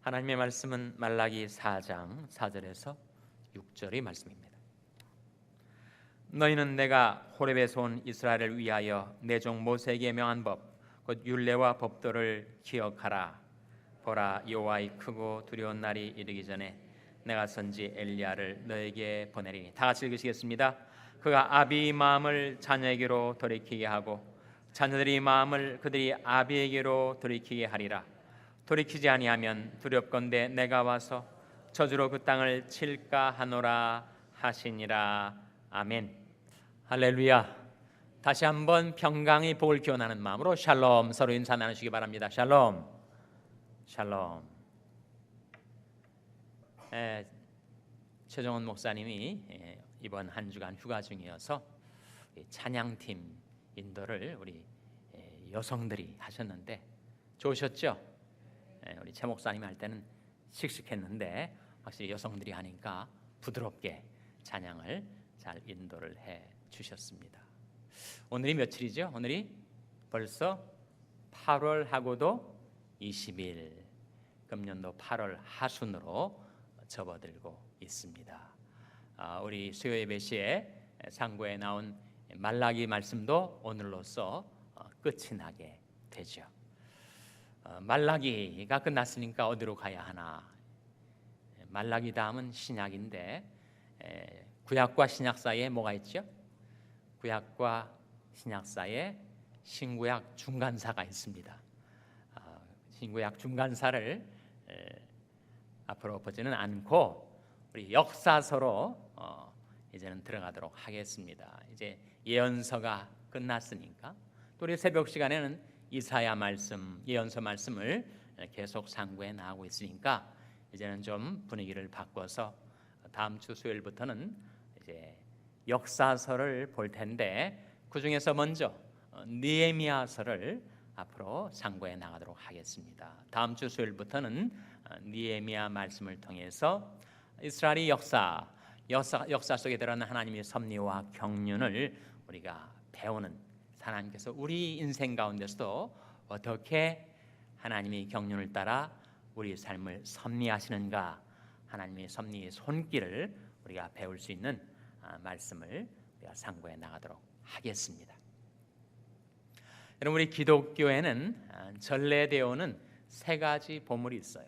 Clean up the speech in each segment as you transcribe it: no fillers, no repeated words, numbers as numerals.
하나님의 말씀은 말라기 4장 4절에서 6절의 말씀입니다. 너희는 내가 호렙에서 온 이스라엘을 위하여 내 종 모세에게 명한 법 곧 율례와 법도를 기억하라. 보라, 여호와의 크고 두려운 날이 이르기 전에 내가 선지 엘리야를 너에게 보내리니. 다 같이 읽으시겠습니다. 그가 아비의 마음을 자녀에게로 돌이키게 하고 자녀들의 마음을 그들이 아비에게로 돌이키게 하리라. 돌이키지 아니하면 두렵건대 내가 와서 저주로 그 땅을 칠까 하노라 하시니라. 아멘. 할렐루야. 다시 한번 평강의 복을 기원하는 마음으로 샬롬, 서로 인사 나누시기 바랍니다. 샬롬. 샬롬. 최정원 목사님이 이번 한 주간 휴가 중이어서 찬양팀 인도를 우리 여성들이 하셨는데 좋으셨죠? 우리 최 목사님이 할 때는 씩씩했는데 확실히 여성들이 하니까 부드럽게 찬양을 잘 인도를 해 주셨습니다. 오늘이 며칠이죠? 오늘이 벌써 8월하고도 20일, 금년도 8월 하순으로 접어들고 있습니다. 우리 수요 예배 시에 상고에 나온 말라기 말씀도 오늘로써 끝이 나게 되죠. 말라기가 끝났으니까 어디로 가야 하나? 말라기 다음은 신약인데 구약과 신약 사이에 뭐가 있죠? 구약과 신약 사이에 신구약 중간사가 있습니다. 신구약 중간사를 앞으로 보지는 않고 우리 역사서로 이제는 들어가도록 하겠습니다. 이제 예언서가 끝났으니까 또 우리 새벽 시간에는 이사야 말씀, 예언서 말씀을 계속 상고해 나가고 있으니까 이제는 좀 분위기를 바꿔서 다음 주 수요일부터는 이제 역사서를 볼 텐데 그 중에서 먼저 느헤미야서를 앞으로 상고해 나가도록 하겠습니다. 다음 주 수요일부터는 느헤미야 말씀을 통해서 이스라엘의 역사 속에 드러난 하나님의 섭리와 경륜을 우리가 배우는, 하나님께서 우리 인생 가운데서도 어떻게 하나님의 경륜을 따라 우리 삶을 섭리하시는가, 하나님의 섭리의 손길을 우리가 배울 수 있는 말씀을 우리가 상고해 나가도록 하겠습니다. 여러분, 우리 기독교에는 전래되어오는 세 가지 보물이 있어요.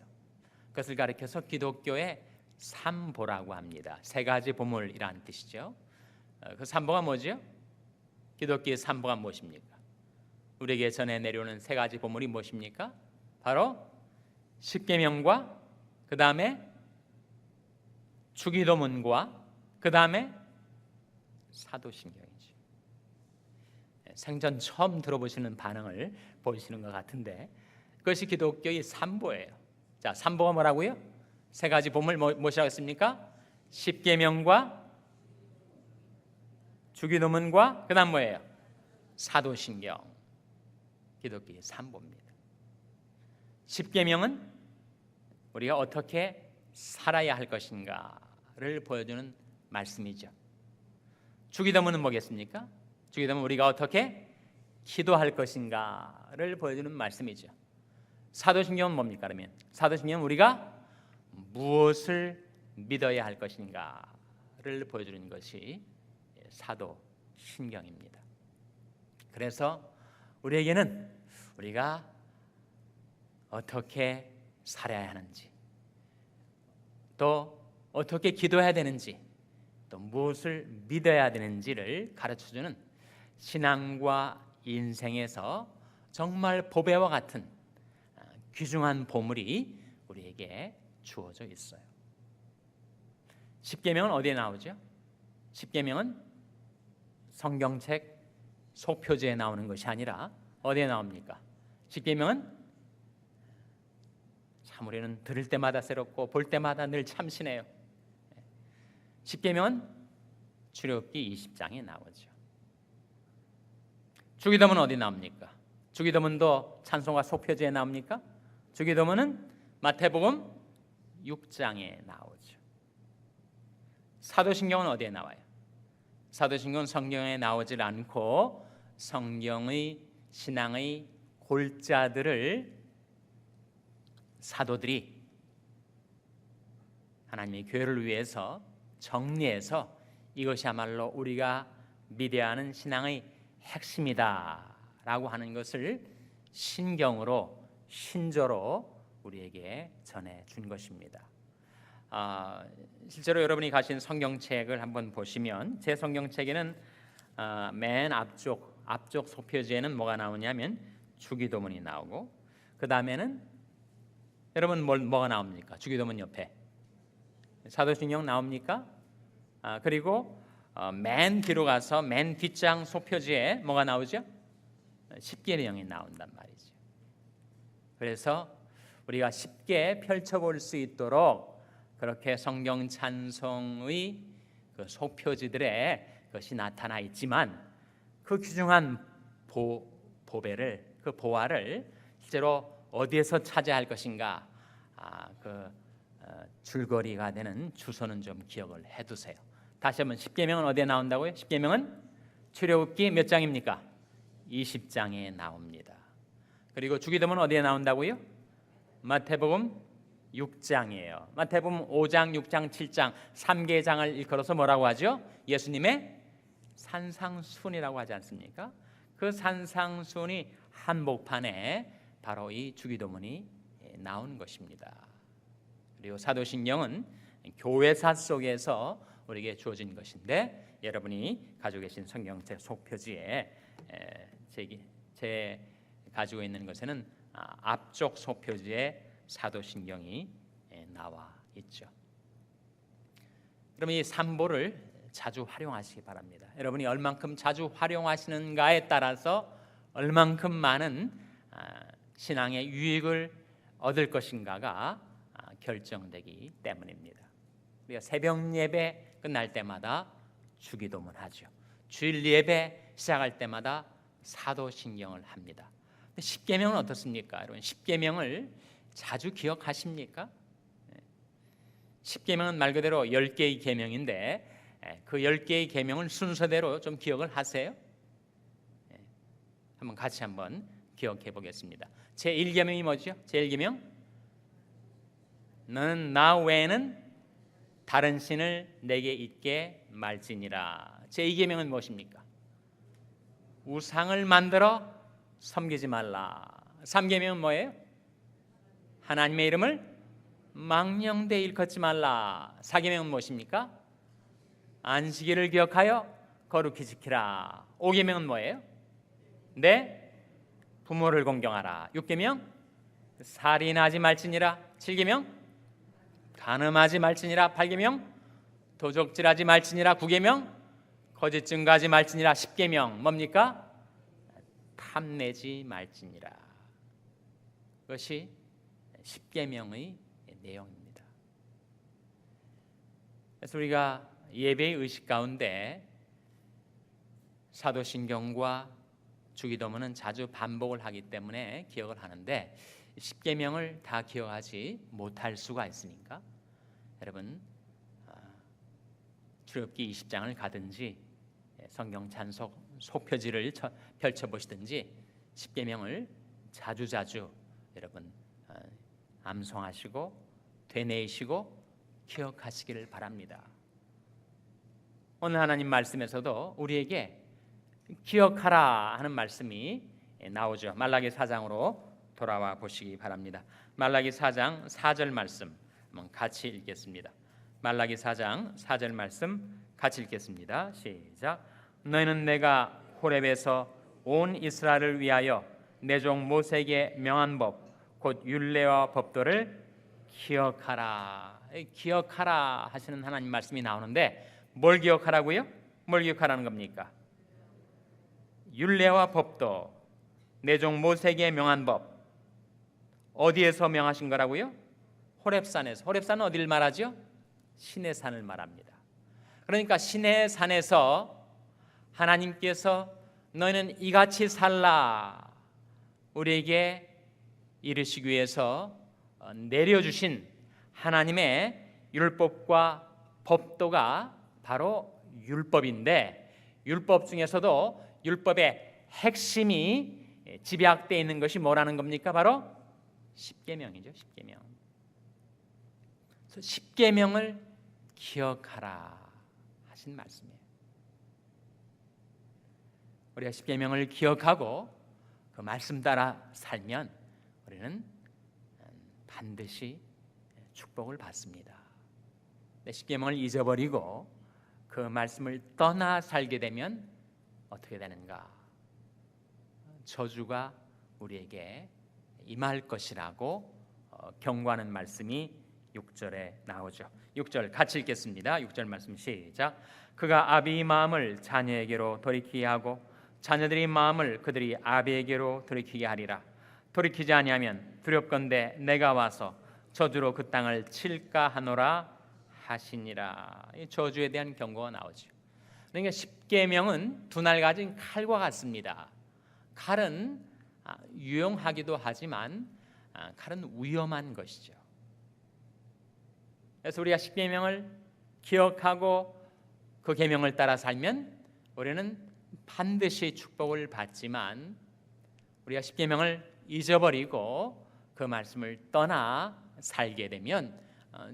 그것을 가리켜서 기독교의 삼보라고 합니다. 세 가지 보물이라는 뜻이죠. 그 삼보가 뭐죠? 기독교의 삼보가 무엇입니까? 우리에게 전해 내려오는 세 가지 보물이 무엇입니까? 바로 십계명과 그 다음에 주기도문과 그 다음에 사도신경이죠. 생전 처음 들어보시는 반응을 보이시는 것 같은데 그것이 기독교의 삼보예요. 자, 삼보가 뭐라고요? 세 가지 보물 무엇이라고 했습니까? 십계명과 주기도문과 그 다음 뭐예요? 사도신경. 기독교의 삼보입니다. 십계명은 우리가 어떻게 살아야 할 것인가를 보여주는 말씀이죠. 주기도문은 뭐겠습니까? 주기도문은 우리가 어떻게 기도할 것인가를 보여주는 말씀이죠. 사도신경은 뭡니까? 그러면 사도신경은 우리가 무엇을 믿어야 할 것인가를 보여주는 것이 사도신경입니다. 그래서 우리에게는 우리가 어떻게 살아야 하는지, 또 어떻게 기도해야 되는지, 또 무엇을 믿어야 되는지를 가르쳐주는 신앙과 인생에서 정말 보배와 같은 귀중한 보물이 우리에게 주어져 있어요. 십계명은 어디에 나오죠? 십계명은 성경책 속표지에 나오는 것이 아니라 어디에 나옵니까? 십계명은 참 우리는 들을 때마다 새롭고 볼 때마다 늘 참신해요. 십계명은 출애굽기 20장에 나오죠. 주기도문은 어디 나옵니까? 주기도문도 찬송가 속표지에 나옵니까? 주기도문은 마태복음 6장에 나오죠. 사도신경은 어디에 나와요? 사도신경은 성경에 나오질 않고 성경의 신앙의 골자들을 사도들이 하나님이 교회를 위해서 정리해서 이것이야말로 우리가 믿어야 하는 신앙의 핵심이다 라고 하는 것을 신경으로 신조로 우리에게 전해준 것입니다. 실제로 여러분이 가진 성경책을 한번 보시면 제 성경책에는 맨 앞쪽 소표지에는 뭐가 나오냐면 주기도문이 나오고, 그 다음에는 여러분 뭐가 나옵니까? 주기도문 옆에 사도신경 나옵니까? 그리고 맨 뒤로 가서 맨 뒷장 소표지에 뭐가 나오죠? 십계명이 나온단 말이죠. 그래서 우리가 쉽게 펼쳐볼 수 있도록 그렇게 성경 찬송의 그 소표지들에 그것이 나타나 있지만, 그 귀중한 보배를, 그 보화를 실제로 어디에서 찾아야 할 것인가, 줄거리가 되는 주소는 좀 기억을 해두세요. 다시 한번, 십계명은 어디에 나온다고요? 십계명은 출애굽기 몇 장입니까? 20장에 나옵니다. 그리고 주기도문은 어디에 나온다고요? 마태복음 6장이에요. 마태복음 5장, 6장, 7장 3개의 장을 일컬어서 뭐라고 하죠? 예수님의 산상순이라고 하지 않습니까? 그 산상순이 한복판에 바로 이 주기도문이 나온 것입니다. 그리고 사도신경은 교회사 속에서 우리에게 주어진 것인데, 여러분이 가지고 계신 성경책 소표지에 제 가지고 있는 것에는 앞쪽 소표지에 사도신경이 나와 있죠. 그럼 이 삼보를 자주 활용하시기 바랍니다. 여러분이 얼만큼 자주 활용하시는가에 따라서 얼만큼 많은 신앙의 유익을 얻을 것인가가 결정되기 때문입니다. 우리가 새벽 예배 끝날 때마다 주기도문 하죠. 주일 예배 시작할 때마다 사도신경을 합니다. 십계명은 어떻습니까? 여러분, 십계명을 자주 기억하십니까? 십계명은 말 그대로 10개의 계명인데, 그 10개의 계명을 순서대로 좀 기억을 하세요. 한번 같이 한번 기억해 보겠습니다. 제1계명이 뭐죠? 제1계명, 너는 나 외에는 다른 신을 내게 있게 말지니라. 제2계명은 무엇입니까? 우상을 만들어 섬기지 말라. 3계명은 뭐예요? 하나님의 이름을 망령되이 일컫지 말라. 4계명은 무엇입니까? 안식일을 기억하여 거룩히 지키라. 5계명은 뭐예요? 내 부모를 공경하라. 6계명 살인하지 말지니라. 7계명 간음하지 말지니라. 8계명 도적질하지 말지니라. 9계명 거짓 증거하지 말지니라. 10계명 뭡니까? 탐내지 말지니라. 그것이 십계명의 내용입니다. 그래서 우리가 예배의 의식 가운데 사도신경과 주기도문은 자주 반복을 하기 때문에 기억을 하는데, 십계명을 다 기억하지 못할 수가 있으니까 여러분, 출애굽기 20장을 가든지 성경 찬송 소표지를 펼쳐보시든지 십계명을 자주자주 여러분 암송하시고 되뇌이시고 기억하시기를 바랍니다. 오늘 하나님 말씀에서도 우리에게 기억하라 하는 말씀이 나오죠. 말라기 4장으로 돌아와 보시기 바랍니다. 말라기 4장 4절 말씀 한번 같이 읽겠습니다. 말라기 4장 4절 말씀 같이 읽겠습니다. 시작. 너희는 내가 호렙에서 온 이스라엘을 위하여 내 종 모세에게 명한 법 곧 율례와 법도를 기억하라. 기억하라 하시는 하나님 말씀이 나오는데, 뭘 기억하라고요? 뭘 기억하라는 겁니까? 율례와 법도, 내 종 모세에게 명한 법. 어디에서 명하신 거라고요? 호렙산에서. 호렙산은 어디를 말하죠? 신의 산을 말합니다. 그러니까 신의 산에서 하나님께서 너희는 이같이 살라 우리에게 이르시기 위해서 내려주신 하나님의 율법과 법도가 바로 율법인데, 율법 중에서도 율법의 핵심이 집약되어 있는 것이 뭐라는 겁니까? 바로 십계명이죠. 십계명. 십계명을 기억하라 하신 말씀이에요. 우리가 십계명을 기억하고 그 말씀 따라 살면 우리는 반드시 축복을 받습니다. 십계명을 잊어버리고 그 말씀을 떠나 살게 되면 어떻게 되는가? 저주가 우리에게 임할 것이라고 경고하는 말씀이 6절에 나오죠. 6절 같이 읽겠습니다. 6절 말씀 시작. 그가 아비의 마음을 자녀에게로 돌이키게 하고 자녀들의 마음을 그들이 아비에게로 돌이키게 하리라. 돌이키지 아니하면 두렵건대 내가 와서 저주로 그 땅을 칠까 하노라 하시니라. 이 저주에 대한 경고가 나오죠. 그러니까 십계명은 두날 가진 칼과 같습니다. 칼은 유용하기도 하지만 칼은 위험한 것이죠. 그래서 우리가 십계명을 기억하고 그 계명을 따라 살면 우리는 반드시 축복을 받지만 우리가 십계명을 잊어버리고 그 말씀을 떠나 살게 되면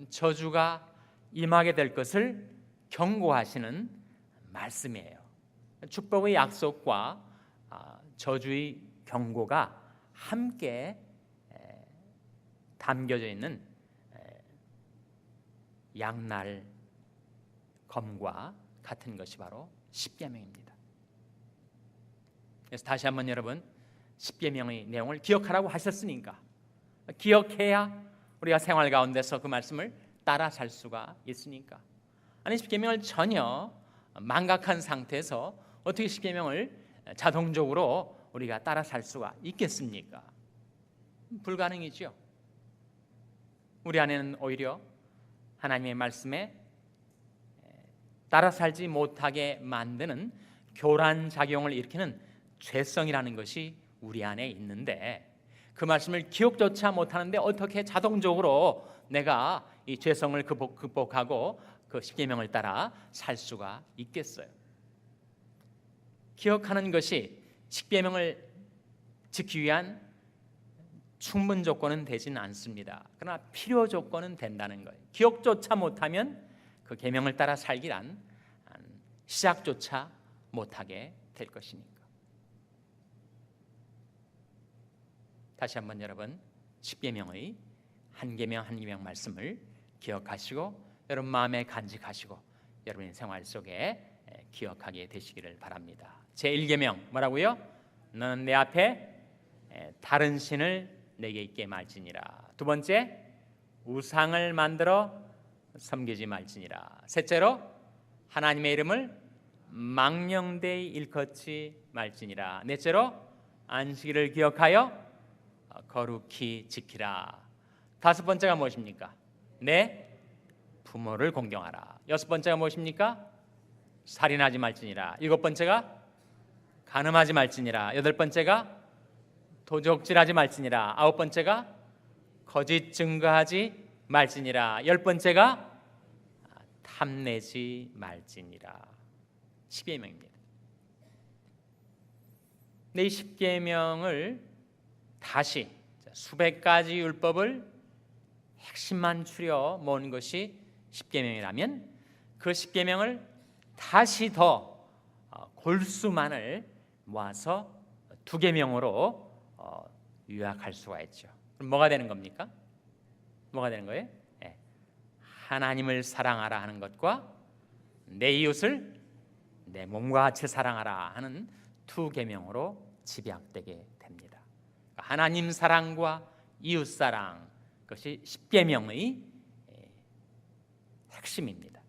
저주가 임하게 될 것을 경고하시는 말씀이에요. 축복의 약속과 저주의 경고가 함께 담겨져 있는 양날 검과 같은 것이 바로 십계명입니다. 그래서 다시 한번 여러분, 십계명의 내용을 기억하라고 하셨으니까 기억해야 우리가 생활 가운데서 그 말씀을 따라 살 수가 있으니까. 아니 십계명을 전혀 망각한 상태에서 어떻게 십계명을 자동적으로 우리가 따라 살 수가 있겠습니까? 불가능이죠. 우리 안에는 오히려 하나님의 말씀에 따라 살지 못하게 만드는 교란 작용을 일으키는 죄성이라는 것이 우리 안에 있는데 그 말씀을 기억조차 못하는데 어떻게 자동적으로 내가 이 죄성을 극복하고 그 십계명을 따라 살 수가 있겠어요? 기억하는 것이 십계명을 지키기 위한 충분 조건은 되지는 않습니다. 그러나 필요 조건은 된다는 거예요. 기억조차 못하면 그 계명을 따라 살기란 시작조차 못하게 될 것이니까. 다시 한번 여러분, 십계명의 한 계명 한 계명 말씀을 기억하시고 여러분 마음에 간직하시고 여러분의 생활 속에 기억하게 되시기를 바랍니다. 제1계명 뭐라고요? 너는 내 앞에 다른 신을 내게 있게 말지니라. 두 번째, 우상을 만들어 섬기지 말지니라. 셋째로, 하나님의 이름을 망령되이 일컫지 말지니라. 넷째로, 안식일을 기억하여 거룩히 지키라. 다섯 번째가 무엇입니까? 내 부모를 공경하라. 여섯 번째가 무엇입니까? 살인하지 말지니라. 일곱 번째가 간음하지 말지니라. 여덟 번째가 도적질하지 말지니라. 아홉 번째가 거짓 증거하지 말지니라. 열 번째가 탐내지 말지니라. 십계명입니다. 이 십계명을 다시 수백 가지 율법을 핵심만 추려 모은 것이 십계명이라면 그 십계명을 다시 더 골수만을 모아서 두 계명으로 요약할 수가 있죠. 그럼 뭐가 되는 겁니까? 뭐가 되는 거예요? 하나님을 사랑하라 하는 것과 내 이웃을 내 몸과 같이 사랑하라 하는 두 계명으로 집약되게 됩니다. 하나님 사랑과 이웃 사랑, 그것이 십계명의 핵심입니다.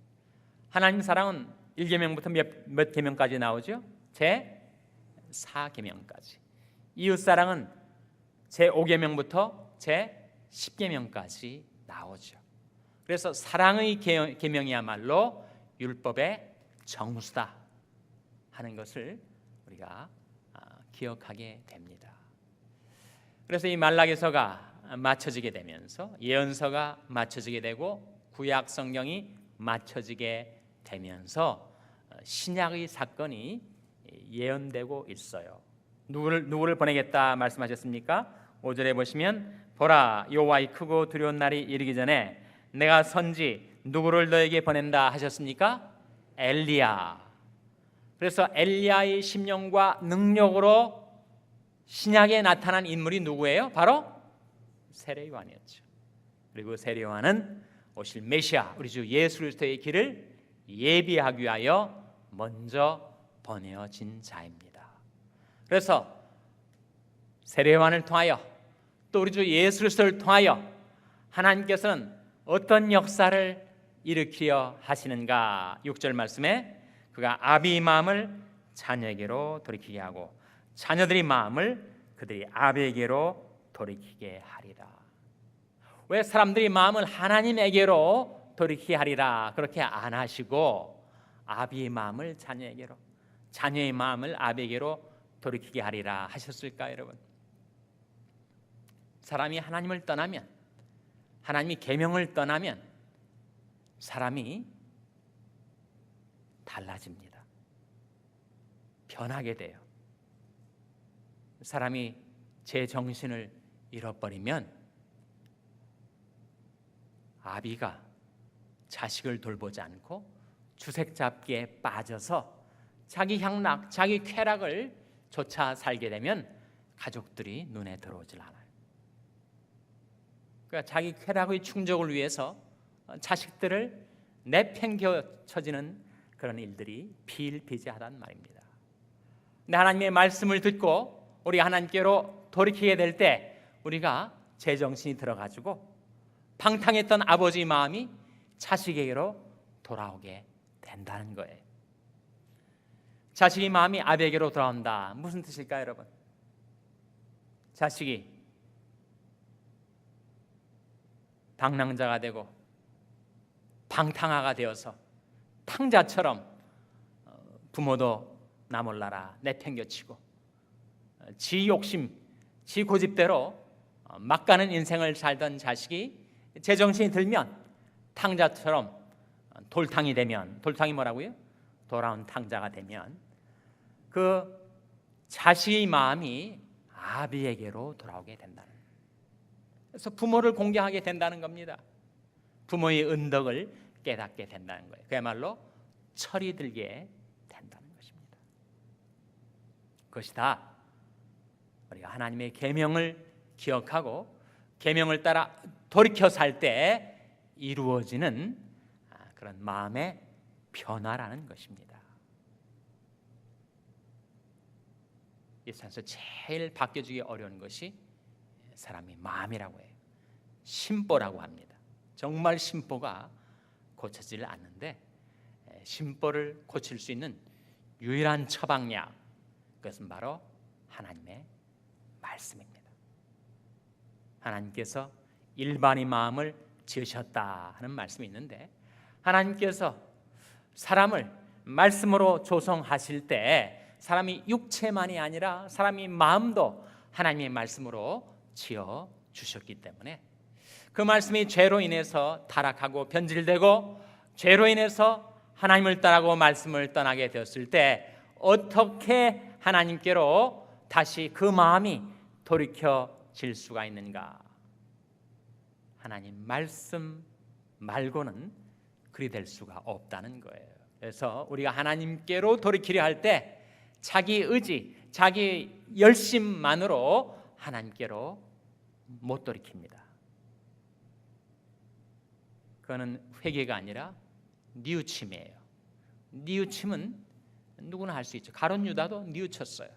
하나님 사랑은 1계명부터 몇 계명까지 나오죠? 제 4계명까지. 이웃 사랑은 제 5계명부터 제 10계명까지 나오죠. 그래서 사랑의 계명이야말로 율법의 정수다 하는 것을 우리가 기억하게 됩니다. 그래서 이 말라기서가 맞춰지게 되면서 예언서가 맞춰지게 되고 구약 성경이 맞춰지게 되면서 신약의 사건이 예언되고 있어요. 누구를 보내겠다 말씀하셨습니까? 5절에 보시면 보라 여호와의 크고 두려운 날이 이르기 전에 내가 선지 누구를 너에게 보낸다 하셨습니까? 엘리야. 그래서 엘리야의 심령과 능력으로 신약에 나타난 인물이 누구예요? 바로 세례요한이었죠. 그리고 세례요한은 오실 메시아 우리 주 예수 그리스도의 길을 예비하기 위하여 먼저 보내어진 자입니다. 그래서 세례요한을 통하여 또 우리 주 예수 그리스도를 통하여 하나님께서는 어떤 역사를 일으키려 하시는가? 6절 말씀에 그가 아비의 마음을 자녀에게로 돌이키게 하고 자녀들의 마음을 그들이 아비에게로 돌이키게 하리라. 왜 사람들이 마음을 하나님에게로 돌이키게 하리라 그렇게 안 하시고 아비의 마음을 자녀에게로, 자녀의 마음을 아비에게로 돌이키게 하리라 하셨을까요, 여러분? 사람이 하나님을 떠나면, 하나님이 계명을 떠나면 사람이 달라집니다. 변하게 돼요. 사람이 제 정신을 잃어버리면 아비가 자식을 돌보지 않고 주색 잡기에 빠져서 자기 향락, 자기 쾌락을 쫓아 살게 되면 가족들이 눈에 들어오질 않아요. 그러니까 자기 쾌락의 충족을 위해서 자식들을 내팽겨 쳐지는 그런 일들이 비일비재하단 말입니다. 근데 하나님의 말씀을 듣고 우리가 하나님께로 돌이키게 될 때 우리가 제정신이 들어가지고 방탕했던 아버지의 마음이 자식에게로 돌아오게 된다는 거예요. 자식의 마음이 아비에게로 돌아온다. 무슨 뜻일까요, 여러분? 자식이 방랑자가 되고 방탕아가 되어서 탕자처럼 부모도 나 몰라라 내팽겨치고 지 욕심, 지 고집대로 막 가는 인생을 살던 자식이 제정신이 들면 탕자처럼 돌탕이 되면, 돌탕이 뭐라고요? 돌아온 탕자가 되면 그 자식의 마음이 아비에게로 돌아오게 된다는 거예요. 그래서 부모를 공경하게 된다는 겁니다. 부모의 은덕을 깨닫게 된다는 거예요. 그야말로 철이 들게 된다는 것입니다. 그것이 다 우리가 하나님의 계명을 기억하고 계명을 따라 돌이켜 살 때 이루어지는 그런 마음의 변화라는 것입니다. 이 세상에서 제일 바뀌어지기 어려운 것이 사람의 마음이라고 해요. 심보라고 합니다. 정말 심보가 고쳐지질 않는데 심보를 고칠 수 있는 유일한 처방약, 그것은 바로 하나님의 말씀입니다. 하나님께서 일반의 마음을 지으셨다 하는 말씀이 있는데 하나님께서 사람을 말씀으로 조성하실 때 사람이 육체만이 아니라 사람이 마음도 하나님의 말씀으로 지어 주셨기 때문에 그 말씀이 죄로 인해서 타락하고 변질되고 죄로 인해서 하나님을 떠나고 말씀을 떠나게 되었을 때 어떻게 하나님께로 다시 그 마음이 돌이켜질 수가 있는가? 하나님 말씀 말고는 그리 될 수가 없다는 거예요. 그래서 우리가 하나님께로 돌이키려 할 때 자기 의지, 자기 열심만으로 하나님께로 못 돌이킵니다. 그거는 회개가 아니라 뉘우침이에요. 뉘우침은 누구나 할 수 있죠. 가룟 유다도 뉘우쳤어요.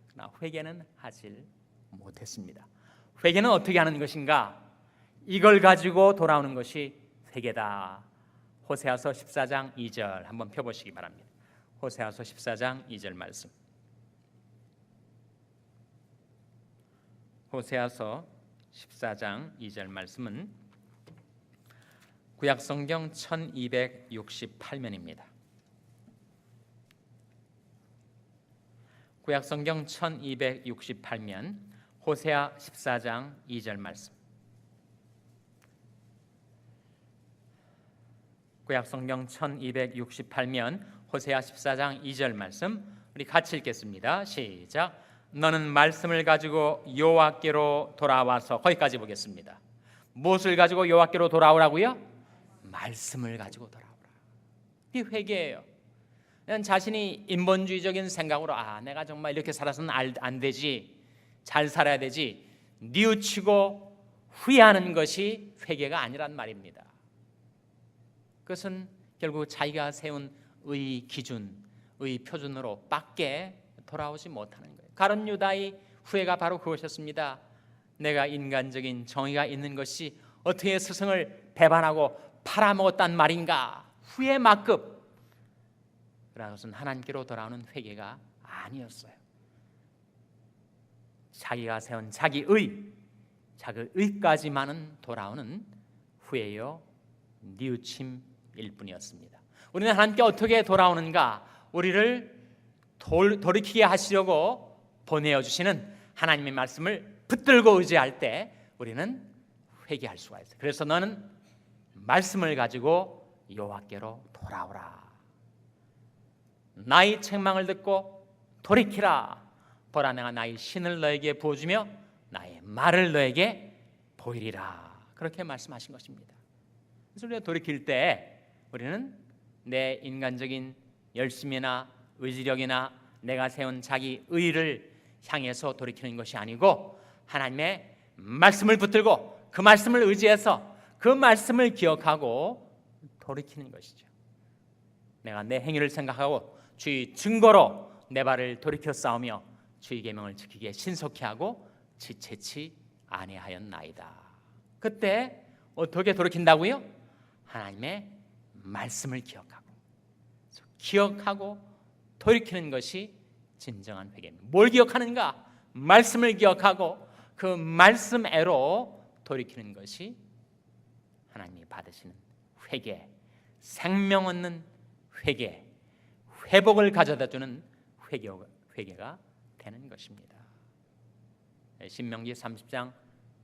그러나 회개는 하질 못했습니다. 회개는 어떻게 하는 것인가? 이걸 가지고 돌아오는 것이 회개다. 호세아서 14장 2절 한번 펴보시기 바랍니다. 호세아서 14장 2절 말씀. 호세아서 14장 2절 말씀은 구약성경 1268면입니다. 구약성경 1268면 호세아 14장 2절 말씀. 구약성경 1268면 호세아 14장 2절 말씀 우리 같이 읽겠습니다. 시작. 너는 말씀을 가지고 여호와께로 돌아와서 거기까지 보겠습니다. 무엇을 가지고 여호와께로 돌아오라고요? 말씀을 가지고 돌아오라. 이게 회개예요. 그냥 자신이 인본주의적인 생각으로 내가 정말 이렇게 살아서는 안 되지, 잘 살아야 되지 뉘우치고 후회하는 것이 회개가 아니란 말입니다. 그것은 결국 자기가 세운 의 기준, 의 표준으로 밖에 돌아오지 못하는 거예요. 가룟 유다의 후회가 바로 그것이었습니다. 내가 인간적인 정의가 있는 것이 어떻게 스승을 배반하고 팔아먹었단 말인가. 후회 막급. 그러나 그것은 하나님께로 돌아오는 회개가 아니었어요. 자기가 세운 자기의까지만은 돌아오는 후회요 뉘우침일 뿐이었습니다. 우리는 하나님께 어떻게 돌아오는가? 우리를 돌이키게 하시려고 보내어 주시는 하나님의 말씀을 붙들고 의지할 때 우리는 회개할 수가 있어요. 그래서 너는 말씀을 가지고 여호와께로 돌아오라. 나의 책망을 듣고 돌이키라. 보라, 내가 나의 신을 너에게 부어주며 나의 말을 너에게 보이리라. 그렇게 말씀하신 것입니다. 그래서 우리가 돌이킬 때 우리는 내 인간적인 열심이나 의지력이나 내가 세운 자기 의를 향해서 돌이키는 것이 아니고 하나님의 말씀을 붙들고 그 말씀을 의지해서 그 말씀을 기억하고 돌이키는 것이죠. 내가 내 행위를 생각하고 주의 증거로 내 발을 돌이켜 싸우며 주의 계명을 지키기에 신속히 하고 지체치 아니하였나이다. 그때 어떻게 돌이킨다고요? 하나님의 말씀을 기억하고 돌이키는 것이 진정한 회개입니다. 뭘 기억하는가? 말씀을 기억하고 그 말씀애로 돌이키는 것이 하나님이 받으시는 회개, 생명 얻는 회개, 회복을 가져다주는 회개가 되는 것입니다. 신명기 30장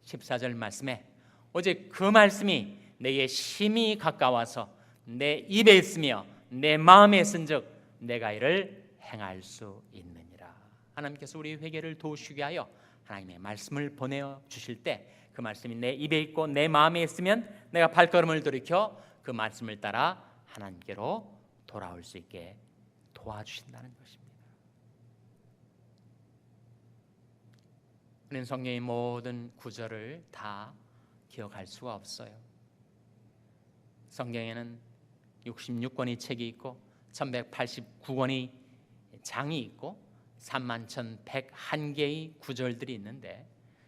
14절 말씀에 오직 그 말씀이 내게 심히 가까워서 내 입에 있으며 내 마음에 있은즉 내가 이를 행할 수 있느니라. 하나님께서 우리 회개를 도우시게 하여 하나님의 말씀을 보내어 주실 때 그 말씀이 내 입에 있고 내 마음에 있으면 내가 발걸음을 돌이켜 그 말씀을 따라 하나님께로 돌아올 수 있게 도와주신다는 것입니다. 우리는 성경의 모든 구절을 다 기억할 수가 없어요. 성경에는 66권의 책이 있고 1189권의 장이 있고 31,101개의 구절들이 있는데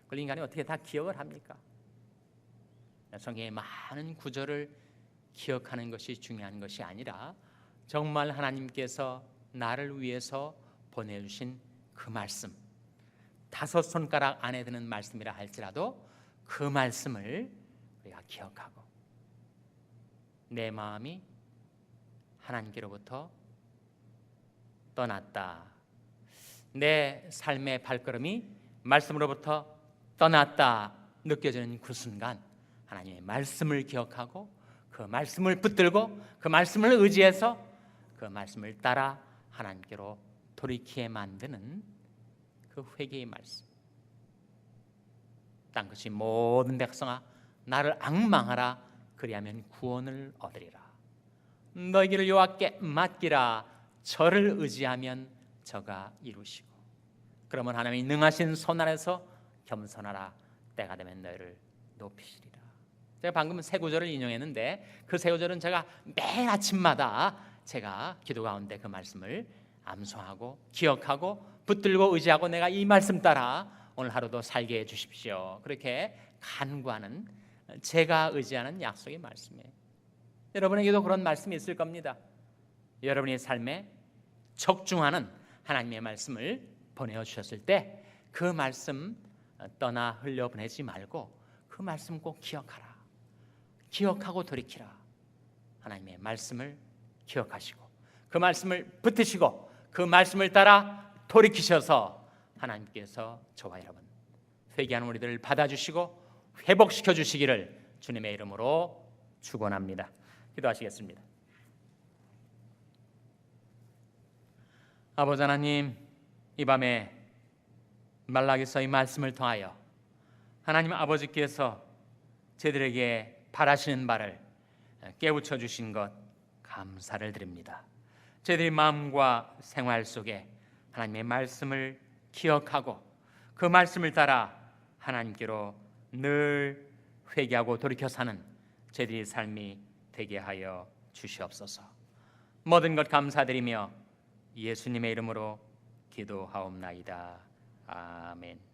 그걸 인간이 어떻게 다 기억을 합니까? 성경의 많은 구절을 기억하는 것이 중요한 것이 아니라 정말 하나님께서 나를 위해서 보내주신 그 말씀, 5 손가락 안에 드는 말씀이라 할지라도 그 말씀을 우리가 기억하고 내 마음이 하나님께로부터 떠났다, 내 삶의 발걸음이 말씀으로부터 떠났다 느껴지는 그 순간 하나님의 말씀을 기억하고 그 말씀을 붙들고 그 말씀을 의지해서 그 말씀을 따라 하나님께로 돌이키게 만드는 그 회개의 말씀. 땅끝이 모든 백성아 나를 앙망하라, 그리하면 구원을 얻으리라. 너희 길을 여호와께 맡기라, 저를 의지하면 저가 이루시고. 그러면 하나님이 능하신 손 아래서 겸손하라, 때가 되면 너희를 높이시리라. 제가 방금 세 구절을 인용했는데 그 세 구절은 제가 매일 아침마다 제가 기도 가운데 그 말씀을 암송하고 기억하고 붙들고 의지하고 내가 이 말씀 따라 오늘 하루도 살게 해주십시오, 그렇게 간구하는, 제가 의지하는 약속의 말씀이에요. 여러분에게도 그런 말씀이 있을 겁니다. 여러분의 삶에 적중하는 하나님의 말씀을 보내어 주셨을 때 그 말씀 떠나 흘려보내지 말고 그 말씀 꼭 기억하라. 기억하고 돌이키라. 하나님의 말씀을 기억하시고 그 말씀을 붙드시고 그 말씀을 따라 돌이키셔서 하나님께서 저와 여러분 회개하는 우리들을 받아주시고 회복시켜 주시기를 주님의 이름으로 축원합니다. 기도하시겠습니다. 아버지 하나님, 이 밤에 말라기서의 말씀을 통하여 하나님 아버지께서 저희들에게 바라시는 바를 깨우쳐 주신 것 감사를 드립니다. 저희들이 마음과 생활 속에 하나님의 말씀을 기억하고 그 말씀을 따라 하나님께로 늘 회개하고 돌이켜 사는 저희들의 삶이 되게 하여 주시옵소서. 모든 것 감사드리며 예수님의 이름으로 기도하옵나이다. 아멘.